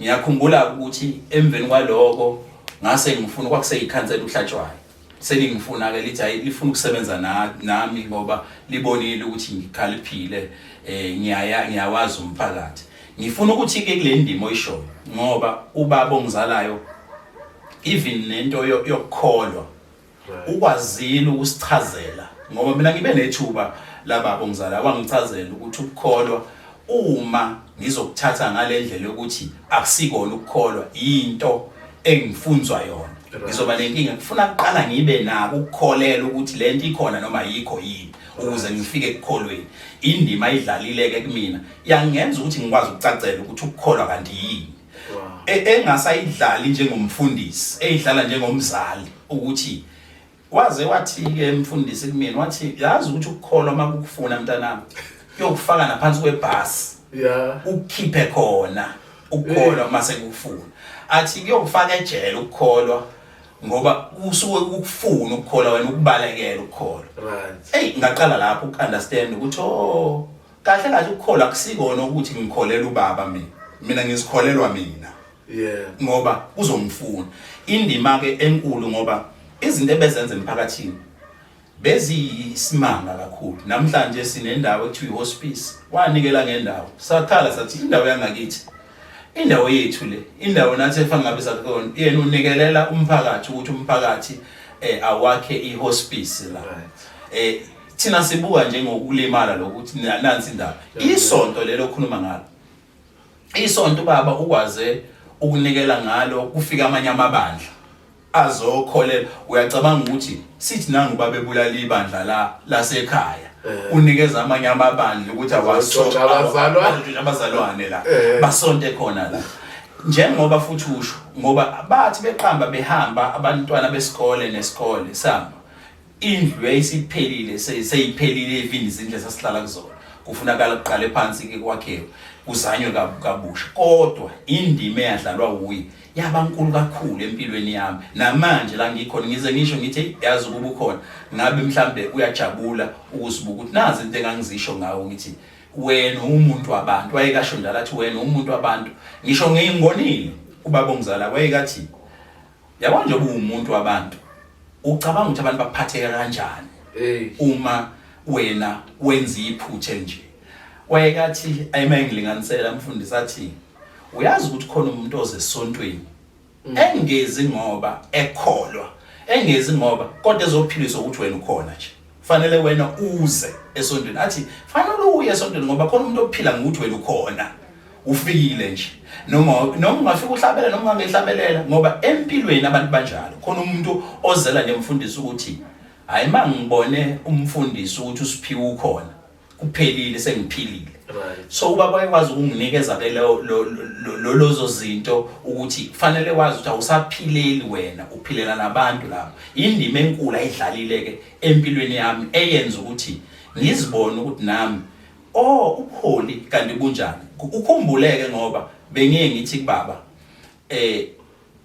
Ngiyakhumbula ukuthi emveni kwaloko ngase ngifuna kwakuseyikhansela uHlatshwayo. Selingifuna ke lithi lifuna ukusebenza nami ngoba libonile ukuthi ngikhaliphile ngiyawazi umphakathi. Ngifuna ukuthi ke kule ndimo oyishoyo ngoba ubaba ongizalayo even nento yokukholwa ukwazile ukusichazela ngoba mina ngibe nethuba lababa ongizalayo wangichazela ukuthi ukukholwa uma ngizokuthatha ngale ndlela yokuthi akusikona ukukholwa into engifunzwa yona. Ngizoba nenkinga ngifuna kuqala ngibe nako ukukholela ukuthi lento ikhona noma ayikho yini ukuze ngifike ekukholweni. Indima ayidlalile ke kumina yangenza ukuthi ngikwazi ukucacela ukuthi ukukholwa kanti yini. Engasayidlali njengomfundisi eyidlala njengomzali ukuthi waze wathi ke umfundisi kumina wathi yazi ukuthi ukukholwa makukufuna mntanami uyokufaka naphansi kwebhasi ukukhiphe khona ukukholwa mase kufuna athi kuyokufaka ejele ukukholwa ngoba usuke ukufuna ukukholwa wena ukubalekela ukukholwa. Ngaqala lapho ukunderstand ukuthi kahle kahle ukukholwa akusikona ukuthi ngikholela ubaba mina ngizikholelwa mina. Ngoba uzongifuna indima ke enkulu ngoba izinto ebezenza emphakathini beziyisimanga kakhulu. Namhlanje sinendawo ekuthiwa ihospice wanikela ngendawo sakhala sathi indawo yangakithi indawo yethu le indawo nathi efana ngabe sakona yena unikelela umphakathi ukuthi umphakathi awakhe ihospice la. Thina sibuka nje ngokulimala lokuthi nansi indaba isonto lelo okhuluma ngalo isonto baba ukwaze ukunikela ngalo kufika amanye amabandla azokholela. Uyacabanga ukuthi sithi nangu babebulala ibandla lasekhaya unikeza amanye amabandla ukuthi abazalwane la basonte khona la njengoba futhi usho ngoba bathi beqamba behamba abantwana besikole nesikole samba indlu yayisiphelile seyiphelile evini izindle sasihlala kuzona kufunakala kuqale phansi ke kwakhewe kuzanywe kabusha. Kodwa indima eyadlalwa uyi yabankulu kakhulu empilweni yami namanje la ngikhona ngize ngisho ngithi yazi ukuba ukhona ngabe mhlambe uyajabula ukuzibuka ukuthi nazi into engangizisho ngawo ngithi wena umuntu wabantu. Wayekasho njalo athi wena umuntu wabantu ngisho ngiyingonile ubaba ongizala wayekathi yabo nje umuntu wabantu ucabanga ukuthi abantu baphatheka kanjani uma wena wenza iphuthe nje. Wayekathi ayima ngilinganisela umfundisi athi uyazi ukuthi khona umuntu oze esontweni engezi ngoba ekholwa engezi ngoba kodwa ezophiliswa ukuthi wena ukhona nje fanele wena uze esontweni athi fanele uye esontweni ngoba khona umuntu ophila ngokuthi wena ukhona ufikile nje noma ungafika uhlabela noma ungehlabelela ngoba empilweni abantu banjalo khona umuntu ozela nje umfundisi ukuthi hayi mangibone umfundisi ukuthi usiphiwe ukhona kuphelile sengiphilile so uba bayakwazi ukunginikeza ke lozo zinto ukuthi fanele wazi ukuthi awusaphileli wena uphilela nabantu lapho indima enkulu ayidlalile ke empilweni yami eyenza ukuthi ngizibone ukuthi nami upholi kanti kunjani ukhumbuleke ngoba bengiye ngithi kubaba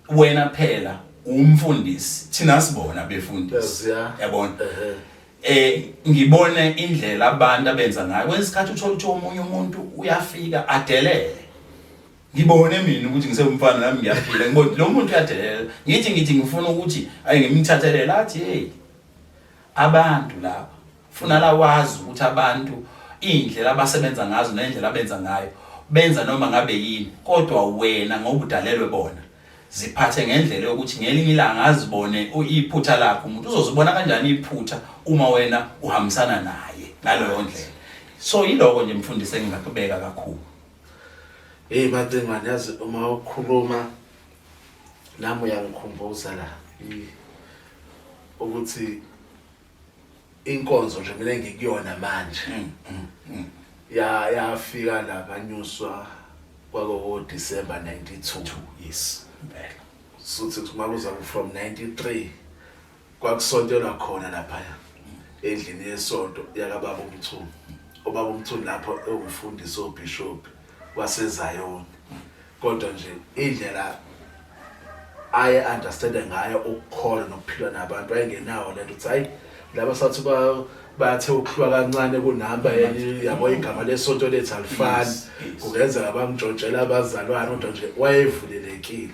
wena phela umfundisi thina sibona befundisi yabona ngibone indlela abantu abenza ngayo kwesikhathi uthola ukuthi omunye umuntu uyafika adelele ngibone mina ukuthi ngisebumfana nami ngiyaphila ngibona lo muntu uyadelela ngithi ngifuna ukuthi ngimthathelele athi hey abantu lapha ufuna la wazi ukuthi abantu indlela abasebenza ngazo nendlela abenza ngayo benza noma ngabe yini kodwa wena ngoba udalelwe bona ziphathe ngendlela yokuthi ngelinye ilanga azibone iphutha lakho umuntu uzozibona kanjani iphutha uma wena uhambisana naye ngaloyo ndlela so yiloko nje mfundisi engingakubeka kakhulu Madengwane yazi uma ukhuluma nami uyangikhumbuza la ukuthi inkonzo nje mina ngikuyona manje yafika la banyuswa kwako December 92 yes suthi kumaluza from 93 kwakusontelwa khona lapha endlini yesonto yakababa uMthuni obaba uMthuni lapho ewumfundisi obishop waseZion kodwa nje indlela aye understand ngayo ukukhola nokuphila nabantu ayengenawo lento ukuthi hayi laba sathi bathe ukuhlwa kancane kunamba yabo igama lesonto lethu alifani kungenza abangijojela abazalwane kodwa nje wayevulelekile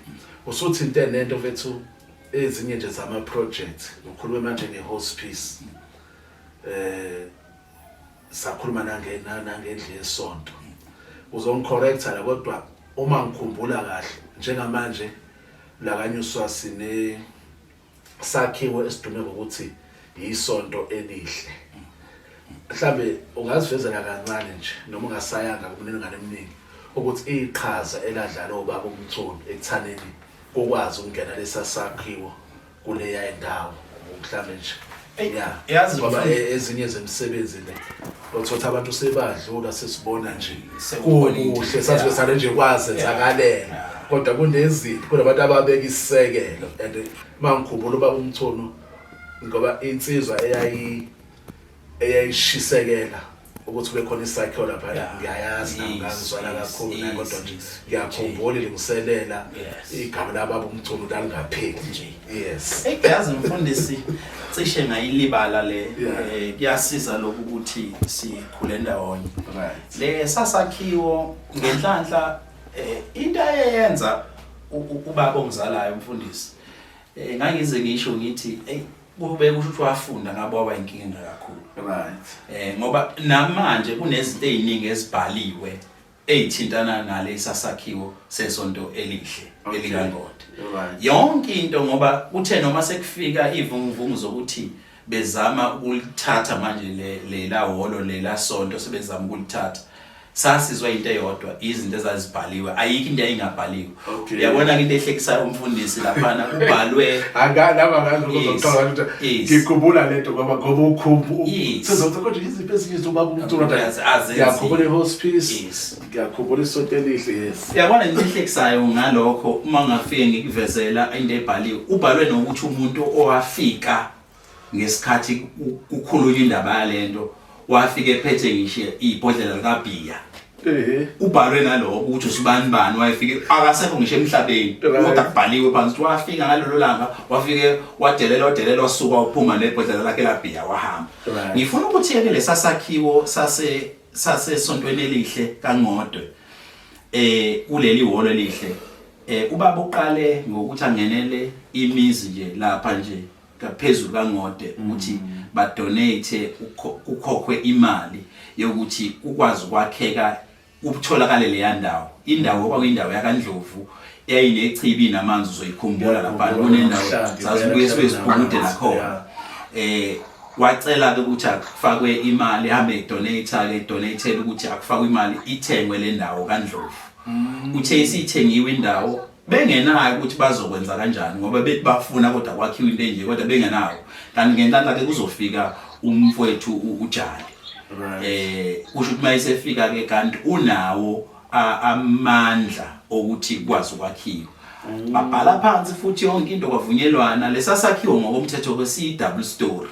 usuthi into nento mfethu ezinye nje zama project ukhuluma manje ngehospice sakhuluma nangendlela yesonto uzongicorrecta la kodwa uma ngikhumbula kahle njengamanje la kanyuswa sine sakhiwo esidume ngokuthi isonto elihle mhlambe ungazivezela kancane nje noma ungasayanga kumniningane eminingi ukuthi iqhaza eladlala obaba uMthuni ekuthaneni kokwazi ukungena lesasakhiwo kuleya indawo mhlambe nje yazi ngoba ezinye zemisebenzi le othola abantu sebadlula sesibona nje kuhle sathi besale nje kwazenzakalela kodwa kunezinto kunabantu ababeka isisekelo and mangikhumbula ubaba uMthuni ngoba insizwa eyayishisekela ukuthi kube khona isakhiwo lapha ngiyayazi ngangizwala kakhulu naye kodwa nje ngiyakhumbula ilungiselela igama lababa uMthuni langapheli nje yes yazi mfundisi cishe ngayilibala le kuyasiza lokhu ukuthi sikhule ndawonye le sasakhiwo ngenhlanhla into ayenza ubaba ongizalayo umfundisi ngangize ngisho ngithi kube kusho ukuthi wafunda ngabo waba inkinga kakhulu ngoba namanje kunezinto eziningi ezibhaliwe ezithintana nale sasakhiwo sesonto elihle elikaNgodi yonke into ngoba kuthe noma sekufika ivunguvungu zokuthi bezama ukulithatha manje lela holo lela sonto sebezama ukulithatha sasizwa into eyodwa izinto ezazibhaliwe ayikho into engabhaliwe uyabona into ehlekisayo umfundisi lapha ubhalwe laba ngazokuzoqala ukuthi ngikhumbula lento ngoba ukhumbu sizothi konje izipho ezinye ubaba uMthuni ngiyakhumbula ihospice ngiyakhumbula isonto elihle yes uyabona into ehlekisayo ngalokho uma ngafike ngikuvezela into ebhaliwe ubhalwe nokuthi umuntu owafika ngesikhathi kukhulunywa indaba yalento wafike ephethe ngisho ibhodlela likaBhiya ubhalwe naloko ukuthi usibani wayefike akasekho ngisho emhlabeni kodwa kubhaliwe phansi wafika ngalolu langa wafike wadelela wasuka uphuma nebhodlela lakhe laBhiya wahamba ngifuna ukuthi ke lesasakhiwo sase sontweni elihle kaNgqodwe kuleli holo elihle ubaba uqale ngokuthi angenele imizi nje lapha nje ngaphezulu kaNgqodwe ukuthi badonate ukhokhwe imali yokuthi ukwazi ukwakheka ukutholakala le yandawo indawo kwakuyindawo yakaNdlovu yayinechibi namanzi uzoyikhumbula lapha kunendawo sazibuye siphumude la khona wacela ukuthi akufakwe imali hambe donate ukuthi akufakwe imali ithengwe le ndawo kaNdlovu uthe isithengiwe indawo bengenayo ukuthi bazokwenza kanjani ngoba bethi bafuna kodwa kwakhiwa into enje kodwa bengenayo kanti ngenhlanhla ke kuzofika umfowethu uJali kusho ukuthi mayisefika ke kanti unawo amandla ukuthi kwazi ukwakhiwa babhala phansi futhi yonke into kwavunyelwana lesasakhiwo ngokomthetho kwesi double story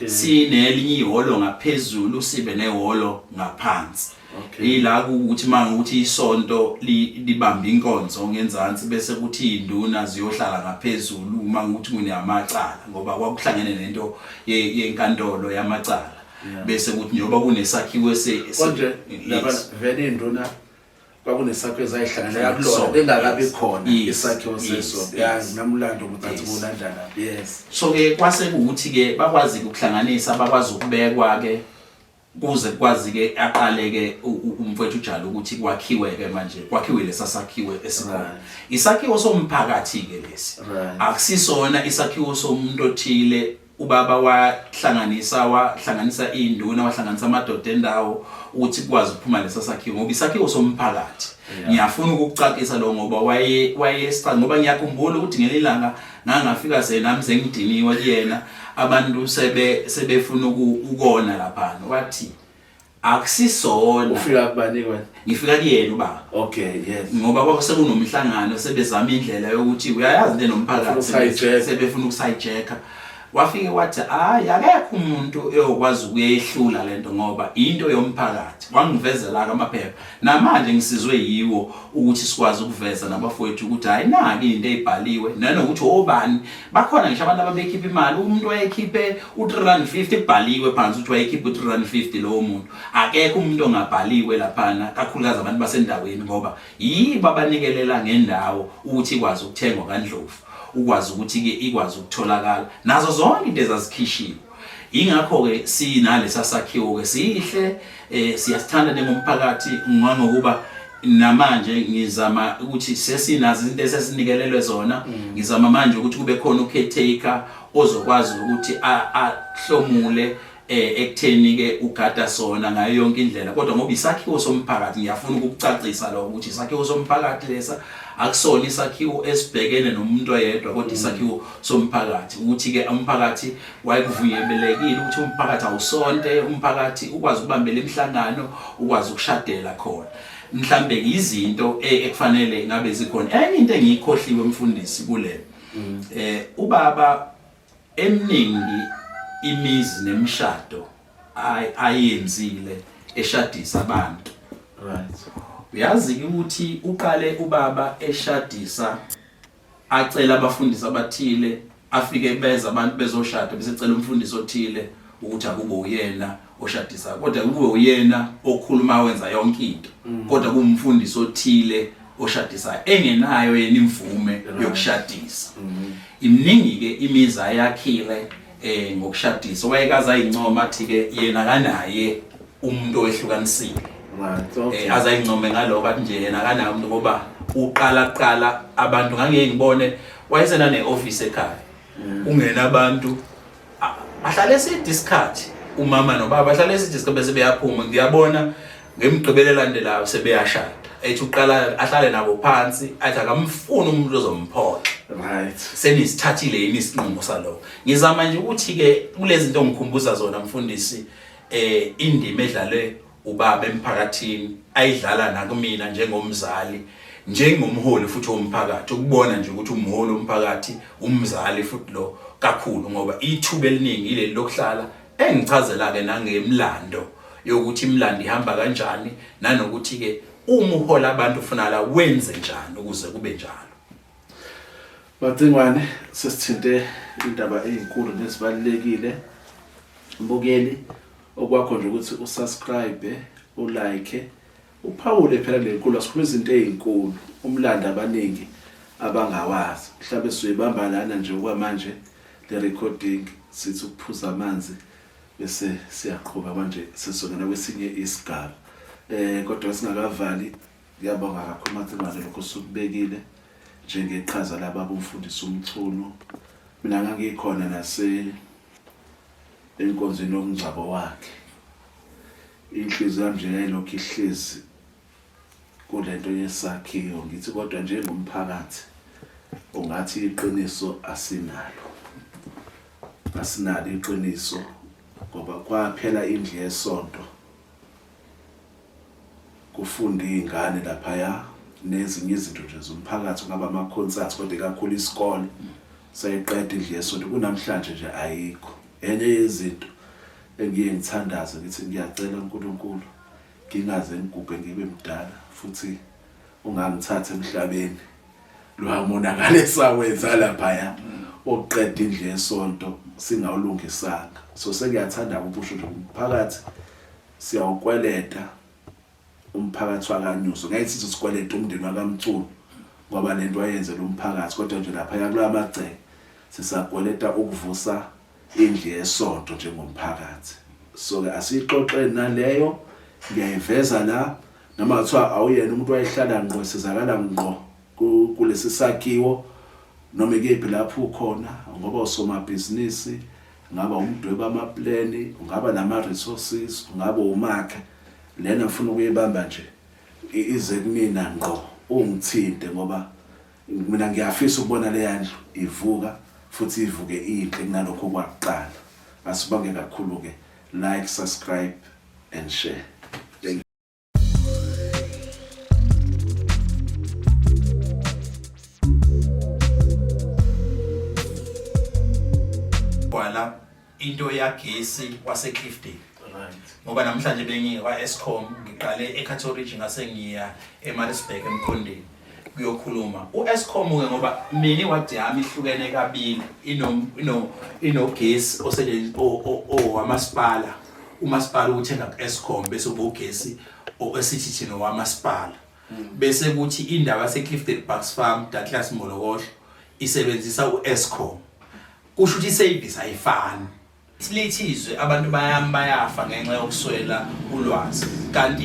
sinelinye ihholo ngaphezulu sibe nehholo ngaphansi ila ukuthi mangukuthi isonto libamba inkonzo ngenzansi bese kuthi induna ziyohlala ngaphezulu uma ukuthi kuneyamacala ngoba kwakuhlangene nento yenkantolo yamacala bese kuthi njoba kunesakhiwo konje laba vele induna kwakunesakhiwo ezayihlangana yakulona bengakabi khona isakhiwo seso namlando ukuthi athi kulandana yes so ke kwase ukuthi ke bakwazi ukuhlanganisa bakwazi ukubekwa ke kuze kwazi ke aqale ke umfowethu uJali ukuthi kwakhiwe ke manje kwakhiwe lesasakhiwe esikhona isakhiwo somphakathi ke lesi akusisona isakhiwo somuntu othile ubaba wahlanganisa induna wahlanganisa amadoda endawo ukuthi kwazi ukuphuma lesasakhiwo ngoba isakhiwo somphakathi ngiyafuna ukucacisa lo ngoba wayesicanga ngoba ngiyakhumbula ukuthi ngelilanga ngangafika nami sengidiniwe kuyena abantu sebefuna ukona lapha wathi akusisona ufika kubani kwena ngifika kuyena ubaba okay yes ngoba kwakusekunomhlangano sebezama indlela yokuthi uyayazi le nomphakathi sebefuna ukusayijeka wafike wathi akekho umuntu eyokwazi ukuyehlula lento ngoba into yomphakathi wangivezela amaphepha namanje ngisizwe yiwo ukuthi sikwazi ukuveza nabafowethu ukuthi naki into ezibhaliwe nanokuthi obani bakhona ngisho abantu ababekhipha imali umuntu wayekhiphe u350 kubhaliwe phansi ukuthi wayekhipha u350 lo muntu akekho umuntu ongabhaliwe laphana kakhulukazi abantu basendaweni ngoba yibo abanikelela ngendawo ukuthi ikwazi ukuthengwa kaNdlovu ukwazi ukuthi ke ikwazi ukutholakala nazo zonke into ezazikhishiwe ingakho ke sinalesa sakhiwo ke sihle siyasithanda njengomphakathi ngokuba namanje ngizama ukuthi sesinazi into esesinikelelwe zona ngizama manje ukuthi kube khona ucaretaker ozokwazi ukuthi ahlomule ekutheni ke ugada sona ngayo yonke indlela kodwa ngoba isakhiwo somphakathi ngiyafuna ukukucacisa lo ukuthi isakhiwo somphakathi lesa akusona isakhiwo esibhekene nomuntu oyedwa kodwa isakhiwo somphakathi ukuthi ke umphakathi wayekuvunyelekile ukuthi umphakathi awusonte umphakathi ukwazi ukubambela imihlangano ukwazi ukushadela khona mhlambe izinto ekufanele ngabe zikhona enye into engiyikhohliwe umfundisi kule ubaba eminingi imizi nemshado ayenzile eshadisa abantu right uyazi ukuthi uqale ubaba eshadisa acela abafundisi abathile afike beza abantu bezoshada bese cela umfundisi othile ukuthi akube uyena oshadisa kodwa kube uyena okhuluma wenza yonke into kodwa kumfundisi othile oshadisa engenayo yena imvume yokushadisa iminingi ke imizi ayakhile ngokushadisa wayekaza ayincoma athi ke yena kanaye umuntu owehlukanisile right azayincome ngaloko athi nje yena kanaye umuntu ngoba uqala abantu ngangeke ngibone wayesena neoffice ekhaya ungena abantu bahlale sidiscuss umama nobaba bahlale sidiscuss bese beyaphuma ngiyabona ngemigqibelo elandelayo sebeyashada ethi uqala ahlale nabo phansi athi akamfuni umuntu ozomphoxa right senisithathile yini isinqumo saloko ngizama nje ukuthi ke kulezi zinto ngikhumbuza zona mfundisi indima edlalwe ubaba emphakathini ayidlala nakumina njengomzali njengomholi futhi womphakathi ukubona nje ukuthi umholi womphakathi umzali futhi lo kakhulu ngoba ithuba eliningi ile lokuhlala engichazela ke nangemlando yokuthi imlando ihamba kanjani nanokuthi ke uma uhola abantu ufuna la wenze njani ukuze kube njalo Bathingwane sesithinte indaba ezinkulu nezibalekile mbukeli okwakho nje ukuthi usubscribe ulike uphawule phela lenkulu asikhuluma izinto ezinkulu umlando abaningi abangawazi mhlawumbe siyibamba lana nje okwamanje le recording sithi ukuphuza amanzi bese siyaqhubha manje sesongena kwesinye isigaba kodwa singakavali ngiyabonga kakhulu Mathingwane lokho usukubekile njengeqhaza lababa umfundisi uMchunu. Mina ngangikhona enkonzweni yomngcwabo wakhe. Inhliziyo yami nje yayilokhu ihlezi kulento yesakhiwo, ngithi kodwa njengomphakathi ungathi iqiniso asinalo iqiniso, ngoba kwaphela indlu yesonto kufunda izingane laphaya nezinye izinto nje zomphakathi, kungaba ama-concerts, kodwa kakhulu isikole sayiqeda indlu yesonto. Kunamhlanje nje ayikho. Enye yezinto engiye ngithandaze ngithi ngiyacela uNkulunkulu ngingaze ngigubhe ngibe mdala futhi ungangithatha emhlabeni lomonakalo esawenza laphaya oqeda indlu yesonto singawulungisanga. So sengiyathanda ukusho nje umphakathi siyawukweleta umphakathi wakanyuso. Ngeke sithi sikweleta umndeni wakaMchunu ngoba lento wayenze lo mphakathi, kodwa nje laphaya kulamagceke sisakweleta ukuvusa indlu yesonto njengomphakathi. So ke asixoxe naleyo, ngiyayiveza la, noma kuthiwa awuyena umuntu wayehlala ngqo sizakala ngqo kulesi sakhiwo noma ikephi lapho ukhona, ngoba usomabhizinisi, ngaba umdwebi amaplani, ungaba nama-resources, ungaba umakhe, lena ngifuna ukuyibamba nje ize kumina ngqo ungithinte, ngoba mina ngiyafisa ukubona le yandlu ivuka futhi ivuke inhle kunalokho kwakuqala. Asibonge kakhulu ke, like, subscribe and share. Thank you. Kwala into yagesi waseCliffdale. Right. Ngoba namhlanje bengiye kwa-Eskom, ngiqale eCato Ridge ngase ngiya eMaritzburg eMkhondeni kuyokhuluma. U-Eskom ke ngoba mina wadi yami ihlukene kabili, inogesi owamasipala. Umasipala uthenga ku-Eskom bese ubogesi esithi thina owamasipala. Bese kuthi indawo yaseCliffdale Bucks Farm, Douglas Molokohlo isebenzisa u-Eskom. Kusho ukuthi service ayifani. Silethizwe abantu bayafa ngenxa yokuswela ulwazi, kanti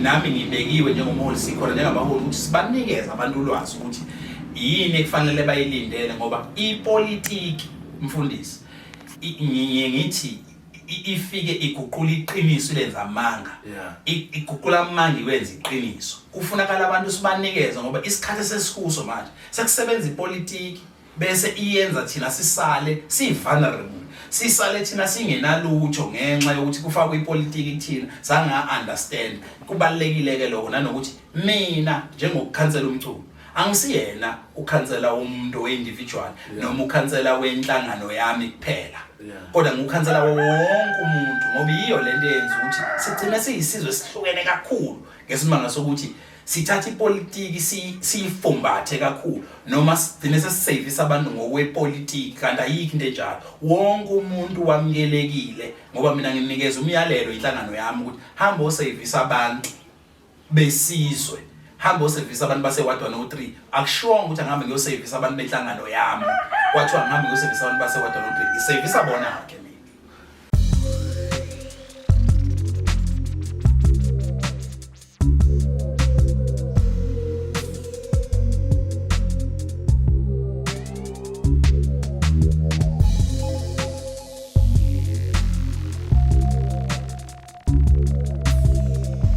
nami ngibekiwe njengomholi sikhona njengabaholi ukuthi sibanikeze abantu ulwazi ukuthi yini ekufanele bayilindele, ngoba ipolitiki mfundisi ngithi ifike iguqula iqiniso lenza amanga, iguqula amanga iwenza iqiniso. Kufunakala abantu sibanikeze ngoba isikhathi sesikuso manje sekusebenza ipolitiki bese iyenza thina sisale vulnerable, sisale thina singenalutho ngenxa yokuthi kufakwe ipolitiki kuthina sanga-understand. Kubalulekile ke lokho, nanokuthi mina njengokukhansela umculo angisiyena ukhansela umuntu we-individual noma ukhansela wenhlangano yami kuphela, kodwa ngukhansela wonke umuntu, ngoba yiyo lento eyenza ukuthi sigcine siyisizwe esihlukene kakhulu ngesimanga sokuthi sithatha ipolitiki siyifumbathe kakhulu, noma sigcine sesisavisa abantu ngokwepolitiki, kanti ayikho into enjalo. Wonke umuntu wamukelekile, ngoba mina nginikeza umyalelo inhlangano yami ukuthi hamba osavisa abantu besizwe, hamba osavisa abantu base-Ward 103. Akushiwonga ukuthi angihambe ngiyosavisa abantu benhlangano yami, kwathiwa ngihambe ngiyosavisa abantu base-Ward 103, isavisa bona ke.